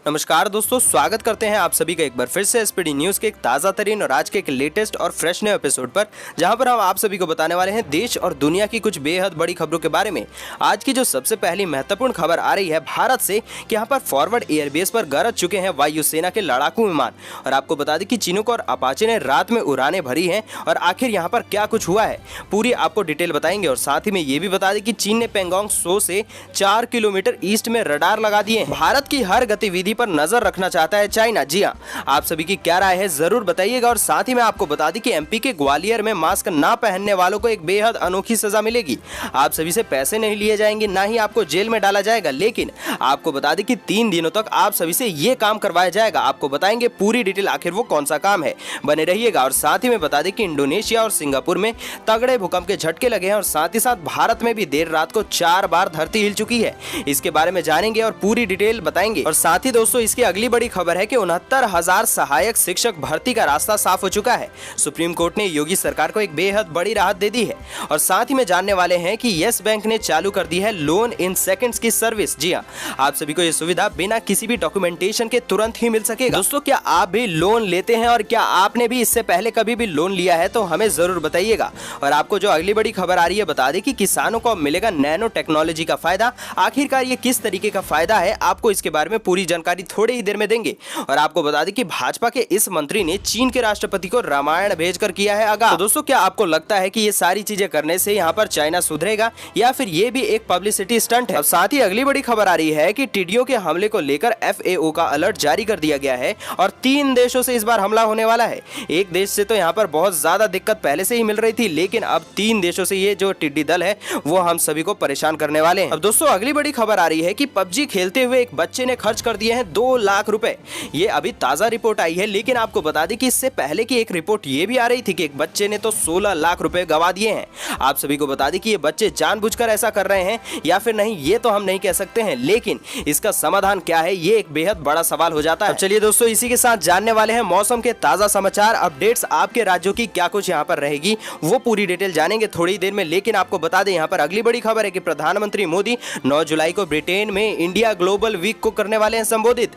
नमस्कार दोस्तों, स्वागत करते हैं आप सभी का एक बार फिर से एसपीडी न्यूज़ के एक ताज़ा तरीन और आज के एक लेटेस्ट और फ्रेश नए एपिसोड पर, जहां पर हम आप सभी को बताने वाले हैं देश और दुनिया की कुछ बेहद बड़ी खबरों के बारे में। आज की जो सबसे पहली महत्वपूर्ण खबर आ रही है भारत से कि यहां पर फॉरवर्ड एयरबेस पर गरज चुके हैं वायुसेना के लड़ाकू विमान। और आपको बता दें कि चिनूक और अपाचे ने रात में उड़ानें भरी हैं और आखिर यहाँ पर क्या कुछ हुआ है पूरी आपको डिटेल बताएंगे। और साथ ही में ये भी बता दें कि चीन ने पेंगोंग त्सो से 4 किलोमीटर ईस्ट में रडार लगा दिए हैं। भारत की हर गतिविधि पर नजर रखना चाहता है चाइना। जी हां, आप सभी की क्या राय है जरूर बताइएगा। और साथ ही मैं आपको बता दें कि एमपी के ग्वालियर में मास्क ना पहनने वालों को एक बेहद अनोखी सजा मिलेगी। आप सभी से पैसे नहीं लिए जाएंगे, ना ही आपको जेल में डाला जाएगा, लेकिन आपको बता दें कि 3 दिनों तक आप सभी से ये काम करवाया जाएगा। आपको बताएंगे पूरी डिटेल आखिर वो कौन सा काम है, बने रहिएगा। और साथ ही में बता दें कि इंडोनेशिया और सिंगापुर में तगड़े भूकंप के झटके लगे हैं और साथ ही साथ भारत में भी देर रात को 4 बार धरती हिल चुकी है। इसके बारे में जानेंगे और पूरी डिटेल बताएंगे। और साथ ही दोस्तों, इसकी अगली बड़ी खबर है कि 69,000 सहायक शिक्षक भर्ती का रास्ता साफ हो चुका है। सुप्रीम कोर्ट ने योगी सरकार को एक बेहद बड़ी राहत दे दी है। और साथ ही में जानने वाले हैं कि यस बैंक ने चालू कर दी है लोन इन सेकंड्स की सर्विस। जी हां, आप सभी को यह सुविधा बिना किसी भी डॉक्यूमेंटेशन के तुरंत ही मिल सकेगा। दोस्तों, क्या आप भी लोन लेते हैं और क्या आपने भी इससे पहले कभी भी लोन लिया है तो हमें जरूर बताइएगा। और आपको जो अगली बड़ी खबर आ रही है बता दें कि किसानों को मिलेगा नैनो टेक्नोलॉजी का फायदा। आखिरकार ये किस तरीके का फायदा है, आपको इसके बारे में पूरी जानकारी थोड़ी ही देर में देंगे। और आपको बता दें कि भाजपा के इस मंत्री ने चीन के राष्ट्रपति को रामायण भेजकर किया है आगाह। तो दोस्तों, क्या आपको लगता है कि ये सारी चीजें करने से यहाँ पर चाइना सुधरेगा या फिर ये भी एक पब्लिसिटी स्टंट है। अब साथ ही अगली बड़ी खबर आ रही है कि टिड्डियों के हमले को लेकर FAO का अलर्ट जारी कर दिया गया है और 3 देशों से इस बार हमला होने वाला है। एक देश से तो यहाँ पर बहुत ज्यादा दिक्कत पहले से ही मिल रही थी, लेकिन अब 3 देशों से ये जो टिड्डी दल है वो हम सभी को परेशान करने वाले हैं। अब दोस्तों, अगली बड़ी खबर आ रही है कि PUBG खेलते हुए एक बच्चे ने खर्च कर दिए हैं 2 लाख रुपए। ये अभी ताजा रिपोर्ट आई है, लेकिन आपको बता दें कि इससे पहले की एक रिपोर्ट ये भी आ रही थी कि एक बच्चे ने तो 16 लाख रुपए गवा दिए हैं। आप सभी को बता दें कि ये बच्चे जानबूझकर ऐसा कर रहे हैं या फिर नहीं, ये तो हम नहीं कह सकते हैं, लेकिन इसका समाधान क्या है ये एक बेहद बड़ा सवाल हो जाता है। चलिए दोस्तों, इसी के साथ जानने वाले हैं मौसम के ताजा समाचार अपडेट्स। आपके राज्यों की क्या कुछ यहाँ पर रहेगी वो पूरी डिटेल जानेंगे थोड़ी देर में। लेकिन आपको बता दें यहाँ पर अगली बड़ी खबर है कि प्रधानमंत्री मोदी 9 जुलाई को ब्रिटेन में इंडिया ग्लोबल वीक को करने वाले हैं संबोधित।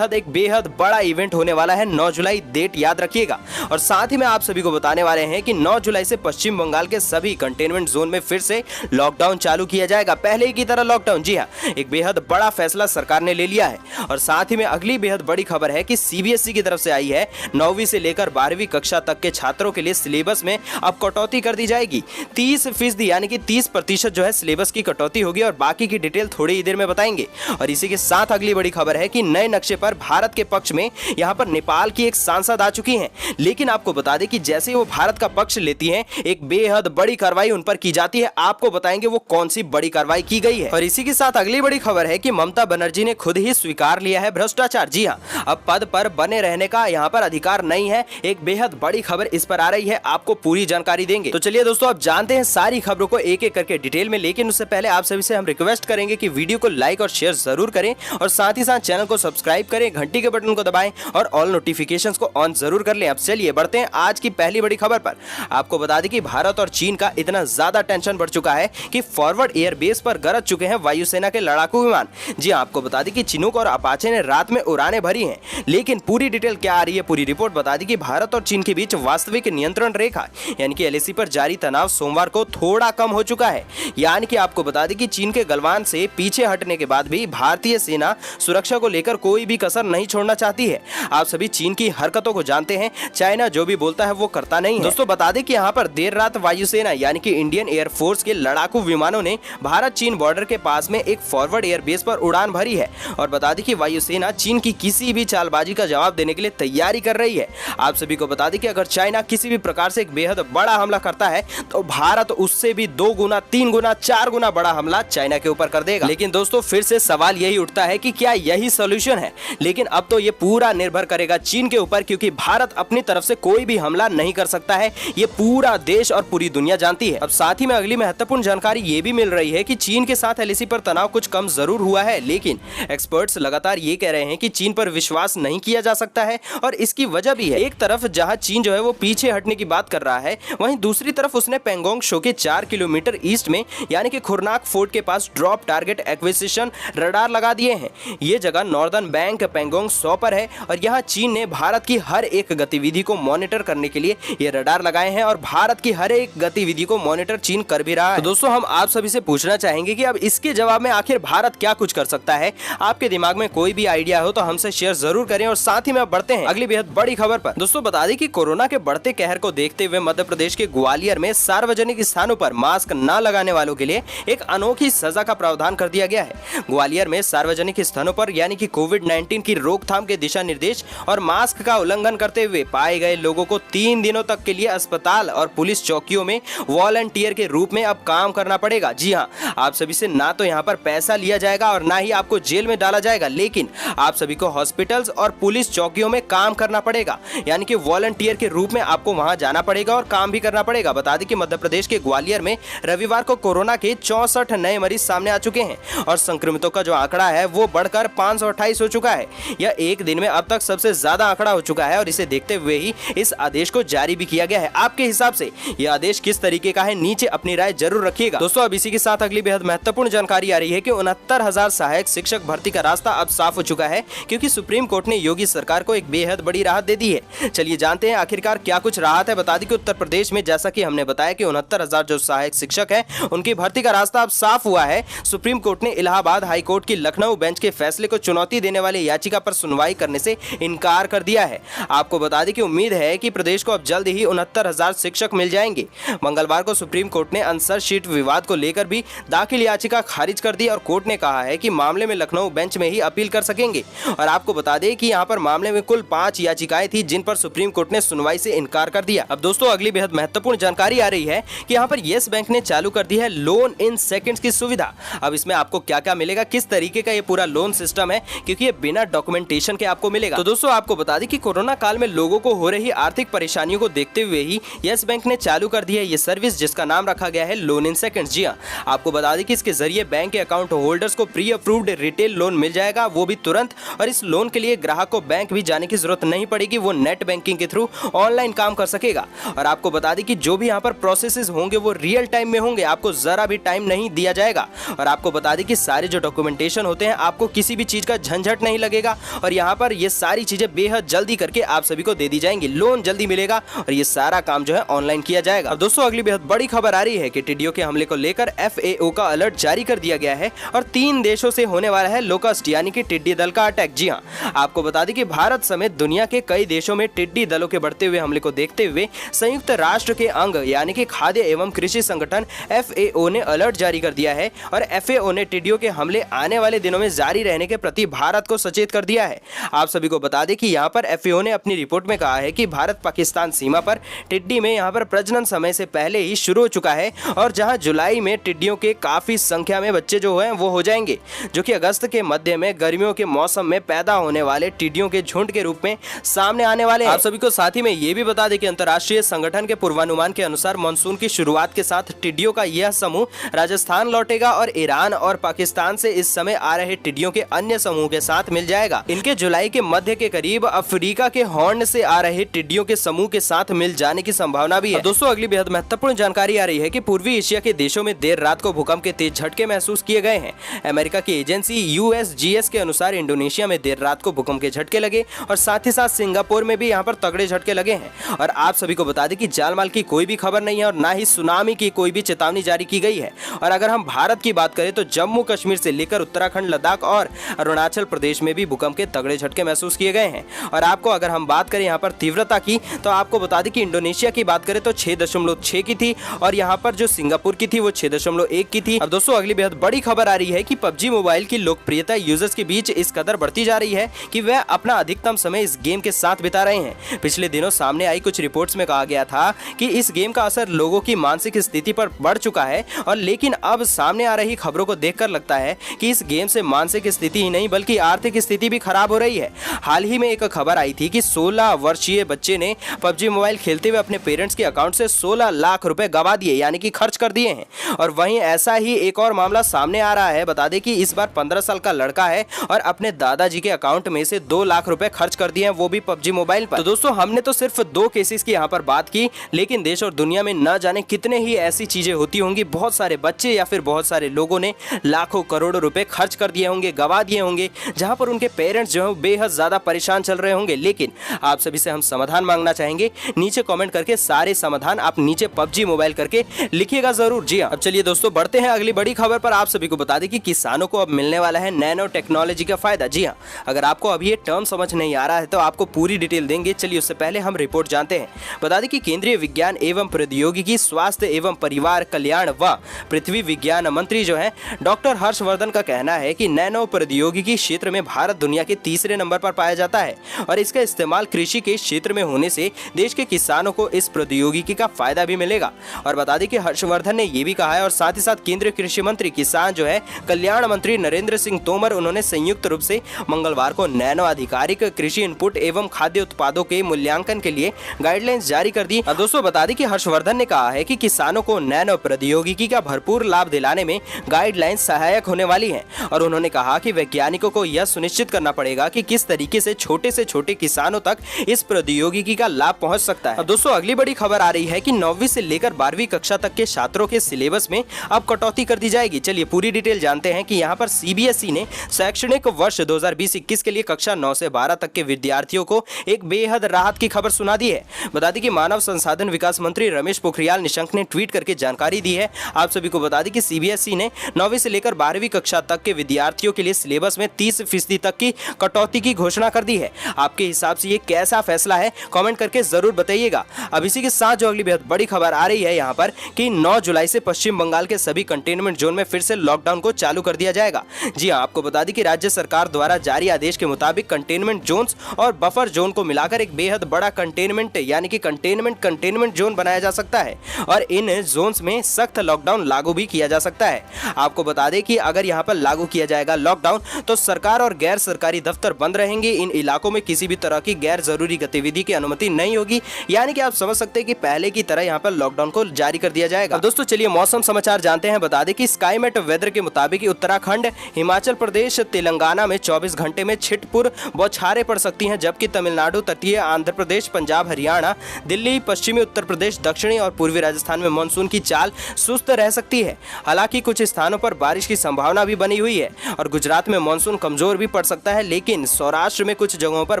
एक बेहद बड़ा इवेंट होने वाला है 9 जुलाई, डेट याद रखिएगा। और साथ ही में आप सभी को बताने वाले हैं कि 9 जुलाई से पश्चिम बंगाल के सभी कंटेनमेंट जोन में फिर से लॉकडाउन चालू किया जाएगा, पहले की तरह लॉकडाउन। जी हां, एक बेहद बड़ा फैसला सरकार ने ले लिया है। और साथ ही में अगली बेहद बड़ी खबर है कि CBSE की तरफ से आई है 9वीं से लेकर 12वीं कक्षा तक के छात्रों के लिए सिलेबस में अब कटौती कर दी जाएगी। 30% यानी कि 30% जो है सिलेबस की कटौती होगी और बाकी की डिटेल थोड़ी ही देर में बताएंगे। और इसी के साथ अगली बड़ी खबर है कि नए नक्शे पर भारत के पक्ष में यहां पर नेपाल की एक सांसद आ चुकी हैं। लेकिन आपको बता दें कि जैसे वो भारत का पक्ष लेती हैं, एक बेहद बड़ी कार्रवाई उन पर की जाती है। आपको बताएंगे वो कौन सी बड़ी कार्रवाई की गई है। और इसी के साथ अगली बड़ी खबर है कि ममता बनर्जी ने खुद ही स्वीकार लिया है भ्रष्टाचार। जी हां, अब पद पर बने रहने का यहां पर अधिकार नहीं है। एक बेहद बड़ी खबर इस पर आ रही है, आपको पूरी जानकारी देंगे। तो चलिए दोस्तों, अब जानते हैं सारी खबरों को एक एक करके डिटेल में। लेकिन उससे पहले आप सभी से हम रिक्वेस्ट करेंगे कि वीडियो को लाइक और शेयर जरूर करें और साथ ही साथ चैनल को सब्सक्राइब करें, घंटी के बटन को दबाएं और ऑल नोटिफिकेशंस को ऑन जरूर कर लें। अब चलिए बढ़ते हैं आज की पहली बड़ी खबर पर। आपको बता दें कि भारत और चीन का इतना ज्यादा टेंशन बढ़ चुका है कि फॉरवर्ड एयरबेस पर गरज चुके हैं वायुसेना के लड़ाकू विमान। जी हां, आपको बता दें कि चिनूक और अपाचे ने रात में उड़ानें भरी हैं। लेकिन पूरी डिटेल क्या आ रही है, पूरी रिपोर्ट बता दी कि भारत और चीन के बीच वास्तविक नियंत्रण रेखा यानी कि LAC पर जारी तनाव सोमवार को थोड़ा कम हो चुका है। यानी कि आपको बता दें कि चीन के गलवान से पीछे हटने के बाद भी भारतीय सेना सुरक्षा को लेकर कोई भी कसर नहीं छोड़ना चाहती है। आप सभी चीन की हरकतों को जानते हैं, चाइना जो भी बोलता है वो करता नहीं है। दोस्तों, बता दें कि यहाँ पर देर रात वायुसेना यानी कि इंडियन एयरफोर्स के लड़ाकू विमानों ने भारत चीन बॉर्डर के पास में एक फॉरवर्ड एयरबेस पर उड़ान भरी है। और बता दें कि वायुसेना चीन की किसी भी चालबाजी का जवाब देने के लिए तैयारी कर रही है। आप सभी को बता दें कि अगर चाइना किसी भी प्रकार से एक बेहद बड़ा हमला करता है तो भारत उससे भी 2 गुना, 3 गुना, 4 गुना बड़ा हमला चाइना के ऊपर कर देगा। लेकिन दोस्तों, फिर से सवाल यही उठता है कि क्या यही सोल्यूशन है। लेकिन अब तो ये पूरा निर्भर करेगा चीन के ऊपर, क्योंकि भारत अपनी तरफ से कोई भी हमला नहीं कर सकता है। ये पूरा देश और पूरी दुनिया जानती है। अब साथ ही में अगली महत्वपूर्ण जानकारी ये भी मिल रही है कि चीन के साथ LAC पर तनाव कुछ कम जरूर हुआ है, लेकिन एक्सपर्ट्स लगातार ये कह रहे हैं कि चीन पर विश्वास नहीं किया जा सकता है। और इसकी वजह भी है, एक तरफ जहां चीन जो है वो पीछे हटने की बात कर रहा है, वहीं दूसरी तरफ उसने पेंगोंग त्सो के 4 किलोमीटर ईस्ट में यानी कि खुरनाक फोर्ट के पास ड्रॉप टारगेट एक्विजिशन रडार लगा दिए हैं। ये जगह नॉर्दर्न बैंक पेंगोंग 100 पर है और यहाँ चीन ने भारत की हर एक गतिविधि को मॉनिटर करने के लिए ये रडार लगाए हैं और भारत की हर एक गतिविधि को मॉनिटर चीन कर भी रहा है। तो दोस्तों हम आप सभी से पूछना चाहेंगे कि अब इसके जवाब में आखिर भारत क्या कुछ कर सकता है। आपके दिमाग में कोई भी आइडिया हो तो हमसे शेयर जरूर करें और साथ ही में अब बढ़ते हैं अगली बेहद बड़ी खबर पर। दोस्तों बता दें कि कोरोना के बढ़ते कहर को देखते हुए मध्य प्रदेश के ग्वालियर में सार्वजनिक स्थानों पर मास्क न लगाने वालों के लिए एक अनोखी सजा का प्रावधान कर दिया गया है। ग्वालियर में सार्वजनिक स्थानों पर यानी कि कोविड-19 की रोकथाम के दिशा निर्देश और मास्क का उल्लंघन करते हुए पाए गए लोगों को 3 दिनों तक के लिए अस्पताल और पुलिस चौकियों में वॉलंटियर के रूप में अब काम करना पड़ेगा। जी हाँ, आप सभी से ना तो यहाँ पर पैसा लिया जाएगा और ना ही आपको जेल में डाला जाएगा, लेकिन आप सभी को हॉस्पिटल्स और पुलिस चौकियों में काम करना पड़ेगा, यानी कि वॉलंटियर के रूप में आपको वहां जाना पड़ेगा और काम भी करना पड़ेगा। बता दें कि मध्य प्रदेश के ग्वालियर में रविवार को कोरोना के 64 नए मरीज सामने आ चुके हैं और संक्रमितों का जो आंकड़ा है वो बढ़कर 528 हो चुका है। यह एक दिन में अब तक सबसे ज्यादा आंकड़ा हो चुका है और इसे देखते हुए ही इस आदेश को जारी भी किया गया है। आपके हिसाब से यह आदेश किस तरीके का है, नीचे अपनी राय जरूर रखिएगा। दोस्तों अब इसी के साथ अगली बेहद महत्वपूर्ण जानकारी आ रही है कि 69,000 सहायक शिक्षक भर्ती का रास्ता अब साफ हो चुका है क्योंकि सुप्रीम कोर्ट ने योगी सरकार को एक बेहद बड़ी राहत दे दी है। चलिए जानते हैं आखिरकार क्या कुछ राहत है। बता दें कि उत्तर प्रदेश में जैसा कि हमने बताया कि 69,000 जो सहायक शिक्षक हैं उनकी भर्ती का रास्ता अब साफ हुआ है। सुप्रीम कोर्ट ने इलाहाबाद हाई कोर्ट की लखनऊ बेंच के फैसले को चुनौती देने वाली याचिका पर सुनवाई करने से इनकार कर दिया है। आपको बता दें कि उम्मीद है कि प्रदेश को अब जल्द ही 69,000 शिक्षक मिल जाएंगे। मंगलवार को सुप्रीम कोर्ट ने आंसर शीट विवाद को लेकर भी दाखिल याचिका खारिज कर दी और कोर्ट ने कहा है कि मामले में लखनऊ बेंच में ही अपील कर सकेंगे। और आपको बता दें कि यहाँ पर मामले में कुल 5 याचिकाएं थी जिन पर सुप्रीम कोर्ट ने सुनवाई से इनकार कर दिया। अब दोस्तों अगली बेहद महत्वपूर्ण जानकारी आ रही है कि यहाँ पर येस बैंक ने चालू कर दी है लोन इन सेकंड्स की सुविधा। अब इसमें आपको क्या क्या मिलेगा, किस तरीके का ये पूरा लोन सिस्टम है, क्योंकि ये बिना डॉक्यूमेंटेशन के आपको मिलेगा। तो दोस्तों आपको बता दें कि कोरोना काल में लोगों को हो रही आर्थिक परेशानियों को देखते हुए ही येस बैंक ने चालू कर दी है ये सर्विस जिसका नाम रखा गया है लोन इन सेकंड्स। जी हाँ, आपको बता दें कि इसके जरिए बैंक के अकाउंट होल्डर्स को प्री अप्रूव्ड रिटेल लोन मिल जाएगा, वो भी तुरंत। और इस लोन के लिए ग्राहक को बैंक भी जाने की जरूरत नहीं पड़ेगी, वो नेट बैंकिंग के थ्रू ऑनलाइन काम कर सकेगा। और आपको बता दें कि जो भी यहाँ पर प्रोसेसेस होंगे वो रियल टाइम में होंगे, आपको जरा भी टाइम नहीं दिया जाएगा। और आपको बता दें कि सारे जो डॉक्यूमेंटेशन होते हैं आपको किसी भी चीज का झंझट नहीं लगेगा और यहाँ पर ये सारी चीजें बेहद जल्दी करके आप सभी को दे दी जाएंगी। लोन जल्दी मिलेगा और ये सारा काम जो है ऑनलाइन किया जाएगा। अब दोस्तों अगली बेहद बड़ी खबर आ रही है कि टिड्डियों के हमले को लेकर FAO का अलर्ट जारी कर दिया गया है और 3 देशों से होने वाला है लोकस्ट यानी कि टिड्डी दल का अटैक। जी हाँ, आपको बता दें कि भारत समेत दुनिया के कई देशों में टिड्डी दलों के बढ़ते हुए हमले को देखते हुए संयुक्त राष्ट्र के अंग यानी कि खाद्य एवं कृषि संगठन FAO ने अलर्ट जारी कर दिया है और FAO ने टिड्डियों के हमले आने वाले दिनों में जारी रहने के प्रति भारत को सचेत कर दिया है। आप सभी को बता दें कि यहाँ पर FAO ने अपनी रिपोर्ट में कहा है कि भारत पाकिस्तान सीमा पर टिड्डी में यहाँ पर प्रजनन समय से पहले ही शुरू हो चुका है और जहाँ जुलाई में टिड्डियों के काफी संख्या में बच्चे जो हैं वो हो जाएंगे, जो कि अगस्त के मध्य में गर्मियों के मौसम में पैदा होने वाले टिड्डियों के झुंड के रूप में सामने आने वाले हैं। आप सभी को साथ ही में ये भी बता दें कि अंतर्राष्ट्रीय संगठन के पूर्वानुमान के अनुसार मानसून की शुरुआत के साथ टिड्डियों का यह समूह राजस्थान लौटेगा और ईरान और पाकिस्तान से इस समय आ रहे टिड्डियों के अन्य समूह के साथ मिल जाएगा। इनके जुलाई के मध्य के करीब अफ्रीका के हॉर्न से आ रहे टिड्डियों के समूह के साथ मिल जाने की संभावना भी है। दोस्तों अगली बेहद महत्वपूर्ण जानकारी आ रही है कि पूर्वी एशिया के देशों में देर रात को भूकंप के तेज झटके महसूस किए गए हैं। अमेरिका की एजेंसी USGS के अनुसार इंडोनेशिया में देर रात को भूकंप के झटके लगे और साथ ही साथ सिंगापुर में भी यहाँ पर तगड़े झटके लगे हैं। और आप सभी को बता दें कि जान-माल की कोई भी खबर नहीं है और ना ही सुनामी की कोई भी चेतावनी जारी की गई है। और अगर हम भारत की बात करें तो जम्मू कश्मीर से लेकर उत्तराखंड, लद्दाख और अरुणाचल प्रदेश में भी भूकंप के तगड़े झटके महसूस किए गए हैं। और आपको अगर हम बात करें यहाँ पर तीव्रता की तो आपको बता दें कि इंडोनेशिया की बात करें तो 6.6 की थी और यहाँ पर जो सिंगापुर की थी वो 6.1 की थी। अब दोस्तों अगली बेहद बड़ी खबर आ रही है कि PUBG मोबाइल की लोकप्रियता यूजर्स के बीच इस कदर बढ़ती जा रही है कि वह अपना अधिकतम समय इस गेम के साथ बिता रहे हैं। पिछले दिनों सामने आई कुछ रिपोर्ट्स में कहा गया था कि इस गेम का असर लोगों की मानसिक स्थिति पर बढ़ चुका है और लेकिन अब सामने आ रही खबरों को देखकर लगता है कि इस गेम से मानसिक स्थिति ही नहीं बल्कि आर्थिक स्थिति भी खराब हो रही है। हाल ही में एक खबर आई थी कि 16 वर्षीय बच्चे ने PUBG मोबाइल खेलते हुए अपने पेरेंट्स के अकाउंट से 16 लाख रुपए गवा दिए यानी कि खर्च कर दिए हैं। और वहीं ऐसा ही एक और मामला सामने आ रहा है। बता दें कि इस बार 15 साल का लड़का है और अपने दादाजी के अकाउंट में से 2 लाख रुपए खर्च कर दिए हैं, वो भी PUBG मोबाइल पर। तो दोस्तों हमने तो सिर्फ 2 केसेस की यहाँ पर बात की, लेकिन देश और दुनिया में न जाने कितने ही ऐसी चीजें होती होंगी। बहुत सारे बच्चे या फिर बहुत सारे लोगों ने लाखों करोड़ों रुपए खर्च कर दिए होंगे, गवा दिए होंगे होंगे, जहां पर उनके पेरेंट्स जो है बेहद ज्यादा परेशान चल रहे होंगे। लेकिन आप सभी से हम समाधान मांगना चाहेंगे, नीचे कमेंट करके सारे समाधान आप नीचे पबजी मोबाइल करके लिखिएगा जरूर। जी हाँ, अब चलिए दोस्तों बढ़ते हैं अगली बड़ी खबर पर। आप सभी को बता दें कि किसानों को अब मिलने वाला है नैनो टेक्नोलॉजी का फायदा। जी हाँ, अगर आपको अभी ये टर्म समझ नहीं आ रहा है तो आपको पूरी डिटेल देंगे। चलिए उससे पहले हम रिपोर्ट जानते हैं। बता दें कि केंद्रीय विज्ञान एवं प्रौद्योगिकी, स्वास्थ्य एवं परिवार कल्याण व पृथ्वी विज्ञान मंत्री जो है डॉक्टर हर्षवर्धन का कहना है कि नैनो प्रौद्योगिकी क्षेत्र में भारत दुनिया के तीसरे नंबर पर पाया जाता है और इसका इस्तेमाल कृषि के क्षेत्र में होने से देश के किसानों को इस प्रौद्योगिकी का फायदा भी मिलेगा। और बता दें कि हर्षवर्धन ने यह भी कहा है और साथ ही साथ केंद्रीय कृषि मंत्री किसान जो है कल्याण मंत्री नरेंद्र सिंह तोमर, उन्होंने संयुक्त रूप से मंगलवार को नैनो आधिकारिक कृषि इनपुट एवं खाद्य उत्पादों के मूल्यांकन के लिए गाइडलाइंस जारी कर दी। दोस्तों बता दें कि हर्षवर्धन ने कहा है कि किसानों को नैनो प्रौद्योगिकी का भरपूर लाभ दिलाने में गाइडलाइंस सहायक होने वाली है और उन्होंने कहा कि वैज्ञानिकों को यह सुनिश्चित करना पड़ेगा कि किस तरीके से छोटे किसानों तक इस प्रौद्योगिकी का लाभ पहुंच सकता है। दोस्तों अगली बड़ी खबर आ रही है कि 9वीं से लेकर 12वीं कक्षा तक के छात्रों के सिलेबस में अब कटौती कर दी जाएगी। चलिए पूरी डिटेल जानते हैं कि यहाँ पर सीबीएसई ने शैक्षणिक वर्ष 2020-21 के लिए कक्षा 9 से 12 तक के विद्यार्थियों को एक बेहद राहत की खबर सुना दी है। बता दें कि मानव संसाधन विकास मंत्री रमेश पोखरियाल निशंक ने ट्वीट करके जानकारी दी है। आप सभी को बता दें कि सीबीएसई ने 9वीं से लेकर 12वीं कक्षा तक के विद्यार्थियों के लिए सिलेबस में 30% तक की कटौती की घोषणा कर दी है। आपके हिसाब से ये कैसा फैसला है, कमेंट करके जरूर बताइएगा। अब इसी के साथ जो अगली बेहद बड़ी खबर आ रही है यहाँ पर कि 9 जुलाई से पश्चिम बंगाल के सभी कंटेनमेंट जोन में फिर से लॉकडाउन को चालू कर दिया जाएगा। जी हां, आपको बता दें कि राज्य सरकार द्वारा जारी आदेश के मुताबिक कंटेनमेंट जोन्स और बफर जोन को मिलाकर एक बेहद बड़ा कंटेनमेंट यानी कि कंटेनमेंट जोन बनाया जा सकता है और इन जोन्स में सख्त लॉकडाउन लागू भी किया जा सकता है। आपको बता दें कि अगर यहाँ पर लागू किया जाएगा लॉकडाउन तो सरकार और गैर सरकारी दफ्तर बंद रहेंगे। इन इलाकों में किसी भी तरह की गैर जरूरी गतिविधि की अनुमति नहीं होगी, यानी कि आप समझ सकते हैं कि पहले की तरह यहाँ पर लॉकडाउन को जारी कर दिया जाएगा। दोस्तों चलिए मौसम समाचार जानते हैं। बता दें कि स्काईमेट वेदर के मुताबिक उत्तराखंड, हिमाचल प्रदेश, तेलंगाना में 24 घंटे में छिटपुर बौछारें पड़ सकती हैं, जबकि तमिलनाडु, तटीय आंध्र प्रदेश, पंजाब, हरियाणा, दिल्ली, पश्चिमी उत्तर प्रदेश, दक्षिणी और पूर्वी राजस्थान में मानसून की चाल सुस्त रह सकती है। हालांकि कुछ स्थानों पर बारिश की संभावना भी बनी हुई है और गुजरात में मानसून कमजोर भी पड़ सकता है, लेकिन सौराष्ट्र में कुछ जगहों पर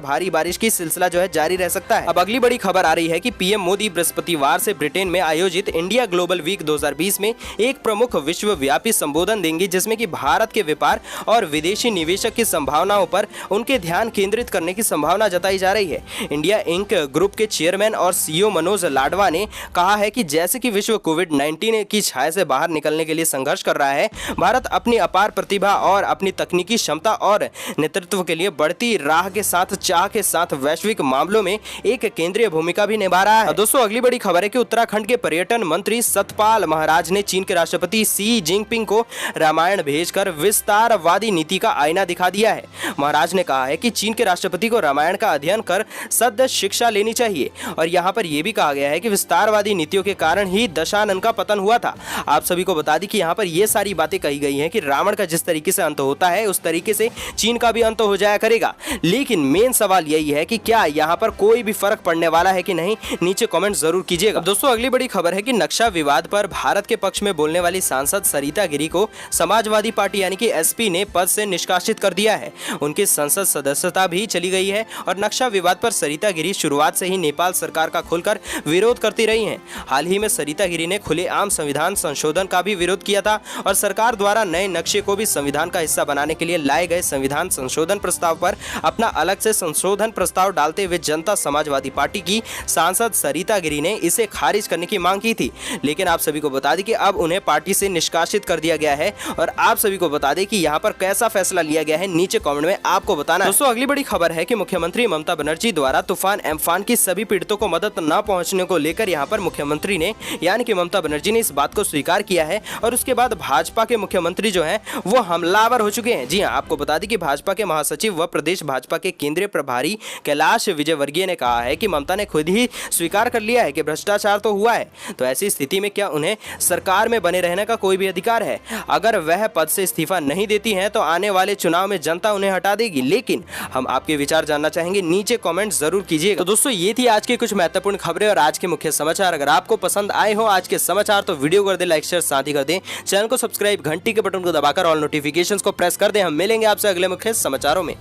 भारी बारिश की सिलसिला जो है जारी रह सकता है। अब अगली बड़ी खबर आ रही है कि पीएम मोदी बृहस्पतिवार से ब्रिटेन में आयोजित इंडिया ग्लोबल वीक 2020 में एक प्रमुख विश्वव्यापी संबोधन देंगे, जिसमें कि भारत के व्यापार और विदेशी निवेशक की संभावनाओं पर उनके ध्यान केंद्रित करने की संभावना जताई जा रही है। इंडिया इंक ग्रुप के चेयरमैन और सीईओ मनोज लाडवा ने कहा है कि जैसे कि विश्व कोविड-19 की छाया से बाहर निकलने के लिए संघर्ष कर रहा है, भारत अपनी अपार प्रतिभा और अपनी तकनीकी क्षमता और नेतृत्व के लिए बढ़ती राह के साथ चाह के साथ वैश्विक मामलों में एक केंद्रीय भूमिका भी निभा रहा है। दोस्तों अगली बड़ी खबर है कि उत्तराखंड के पर्यटन मंत्री सतपाल महाराज ने चीन के राष्ट्रपति शी जिनपिंग को रामायण भेजकर विस्तारवादी नीति का आईना दिखा दिया है। महाराज ने कहा है कि चीन के राष्ट्रपति को रामायण का अध्ययन कर सद शिक्षा लेनी चाहिए और यहाँ पर यह भी कहा गया है कि विस्तारवादी नीतियों के कारण ही दशानन का पतन हुआ था। आप सभी को बता दें कि यहाँ पर ये सारी बातें कही गई हैं कि रावण का जिस तरीके से अंत होता है उस तरीके से चीन का भी अंत हो जाया करेगा, लेकिन मेन सवाल यही है कि क्या यहाँ पर कोई भी फर्क पड़ने वाला है कि नहीं, नीचे कमेंट जरूर कीजिएगा। दोस्तों अगली बड़ी खबर है कि नक्शा विवाद पर भारत के पक्ष में बोलने वाली सांसद सरिता गिरी को समाजवादी पार्टी यानी कि एसपी ने पद से निष्कासित कर दिया है। उनकी संसद सदस्यता भी चली गई है और नक्शा विवाद पर सरिता गिरी शुरुआत से ही नेपाल सरकार का खुलकर विरोध करती रही हैं। हाल ही में सरिता गिरी ने खुलेआम संविधान संशोधन का भी विरोध किया था और सरकार द्वारा नए नक्शे को भी संविधान का हिस्सा बनाने के लिए लाए गए संविधान संशोधन प्रस्ताव पर अपना अलग से संशोधन प्रस्ताव डालते हुए जनता समाजवादी पार्टी की सांसद सरिता गिरी ने इसे खारिज करने की मांग की थी, लेकिन आप सभी को बता दें कि अब उन्हें पार्टी से निष्कासित कर दिया गया है और आप सभी को बता दें कि यहाँ पर कैसा फैसला लिया गया है, नीचे कमेंट में आपको बताना है। दोस्तों अगली बड़ी खबर है कि मुख्यमंत्री ममता बनर्जी द्वारा तूफान एम्फान की सभी पीड़ितों को मदद न पहुंचने को लेकर यहाँ पर मुख्यमंत्री ने यानी कि ममता बनर्जी ने इस बात को स्वीकार किया है और उसके बाद भाजपा के मुख्यमंत्री जो है वो हमलावर हो चुके हैं। जी हाँ, आपको बता दें कि भाजपा के महासचिव व प्रदेश भाजपा के केंद्रीय प्रभारी कैलाश विजयवर्गीय ने कहा है कि ममता ने खुद ही स्वीकार कर लिया है कि भ्रष्टाचार तो हुआ है, तो ऐसी स्थिति में क्या उन्हें सरकार में बने रहने का कोई भी अधिकार है? अगर वह पद से इस्तीफा नहीं देती हैं तो आने वाले चुनाव में जनता उन्हें हटा देगी, लेकिन हम आपके विचार जानना चाहेंगे, नीचे कमेंट जरूर कीजिएगा। तो दोस्तों ये थी आज की कुछ महत्वपूर्ण खबरें और आज के मुख्य समाचार। अगर आपको पसंद आए हो आज के समाचार तो वीडियो कर दे लाइक शेयर, साथ ही कर दें चैनल को सब्सक्राइब, घंटी के बटन को दबाकर ऑल नोटिफिकेशंस को प्रेस कर दें। हम मिलेंगे आपसे अगले मुख्य समाचारों में।